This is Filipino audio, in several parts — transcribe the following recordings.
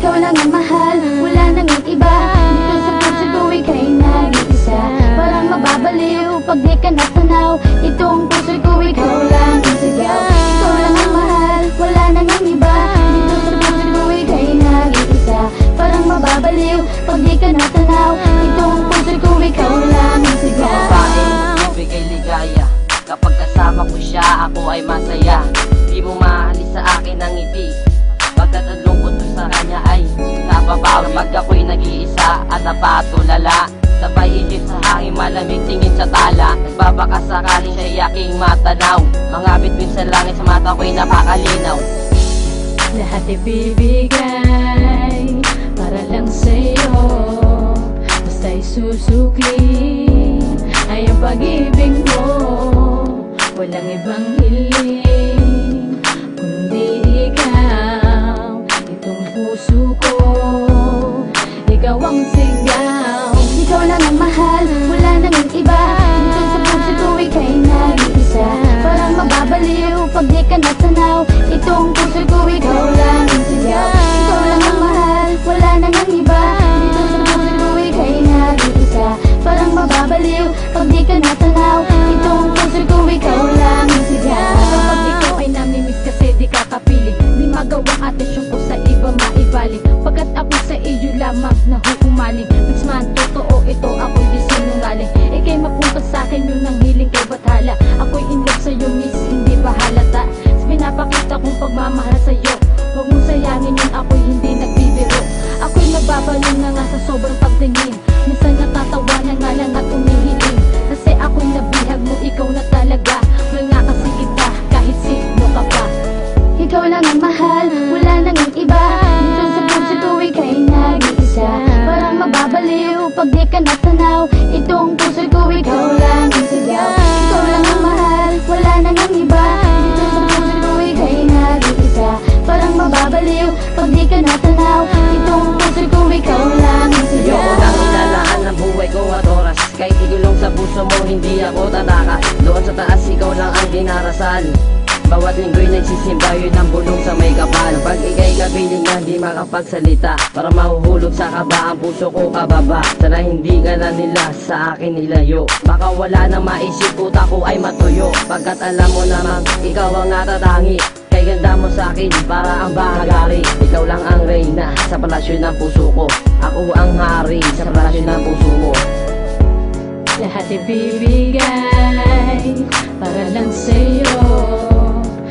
Ikaw lang ang mahal, wala nang iba. Dito sa puso ko ika'y nag-iisa. Parang mababaliw pag di ka natanaw. Itong puso ko ikaw lang ang sigaw. Ikaw lang ang mahal, wala nang iba. Dito sa puso ko ika'y nag-iisa. Parang mababaliw pag di ka natanaw. Itong puso ko ikaw lang ang sigaw. Babae, ibigay ligaya. Kapag kasama ko siya, ako ay masaya. Di mo maalis sa akin ang ngiti. Pagkat ang lungkot ko sa kanya ay nababawi. Pag ako'y nag-iisa at napatulala, sabay isip sa hangin, malamig tingin sa tala. Nagbabaka sakali siya'y aking matanaw. Mga bituin sa langit sa mata ko'y napakalinaw. Lahat ibibigay para lang sa'yo. Basta'y susukli ay ang pag-ibig mo. Walang ibang hiling kundi ikaw. Itong puso ko, ikaw ang sigaw. Ikaw lang ang mahal, wala nang iba. Dito sa puso ko ika'y nag-iisa. Parang mababaliw pag di ka natanaw. Itong puso ko ikaw lang ang sigaw. Ikaw lang ang mahal, wala nang iba. Dito sa puso ko ika'y nag-iisa. Parang mababaliw pag di ka natanaw. Itong puso ko ikaw lang ang sigaw. Kapag ikaw ay namimiss kasi di ka kapiling, di magawang atensyon ko sa iba maibalik. Pagkat ako sa iyo lamang na hukumaling. Next man, totoo ito, ako'y di sinungaling. Ika'y mapunta sa'kin yun ang hiling kay bathala. Ako'y in love sa'yo miss, hindi ba halata? Sa pinapakita kong pagmamahal sa'yo, huwag mong sayangin yun, ako'y hindi nagbibiro. Ako'y nababalong na nga sa sobrang pagtingin. Minsan natatawa na nga lang at umihiling. Kasi ako'y nabihag mo, ikaw na talaga. Mahal nga kasi kita, kahit sino ka pa. Ikaw lang ang mahal, wala nang iba. Dito sa puso ko ika'y nag-iisa. Parang mababaliw pag di ka natanaw. Itong puso ko ikaw lang ang sigaw. Ikaw lang ang mahal, wala nang iba. Dito sa puso ko ika'y nag-iisa. Parang mababaliw pag di ka natanaw. Itong puso ko ikaw lang ang sigaw. Ayoko lang ilalaan ang buhay ko at oras. Kahit igulong sa puso mo, hindi ako tataka. Doon sa taas, ikaw lang ang dinarasal. Bawat linggo'y nagsisimba, yun ang bulong sa may kapal. Pag ika'y kapiling na di makapagsalita, para mahuhulog sa kaba ang puso ko kababa. Sana hindi ka na nila sa akin nilayo. Baka wala nang maisip, utak ko ay matuyo. Pagkat alam mo namang ikaw ang natatangi. Kay ganda mo sa akin, para ang bahagari. Ikaw lang ang reyna sa palasyo ng puso ko. Ako ang hari sa palasyo ng puso mo. Lahat ibibigay para lang sa'yo.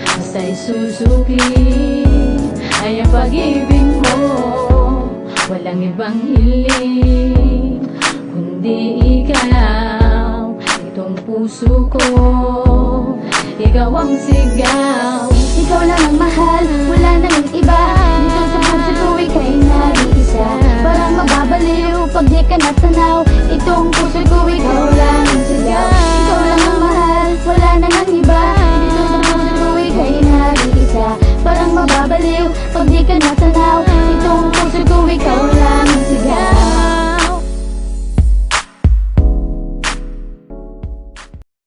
Basta'y susukli ay ang pag-ibig mo. Walang ibang hiling kundi ikaw. Itong puso ko, ikaw ang sigaw. Ikaw lang ang mahal, wala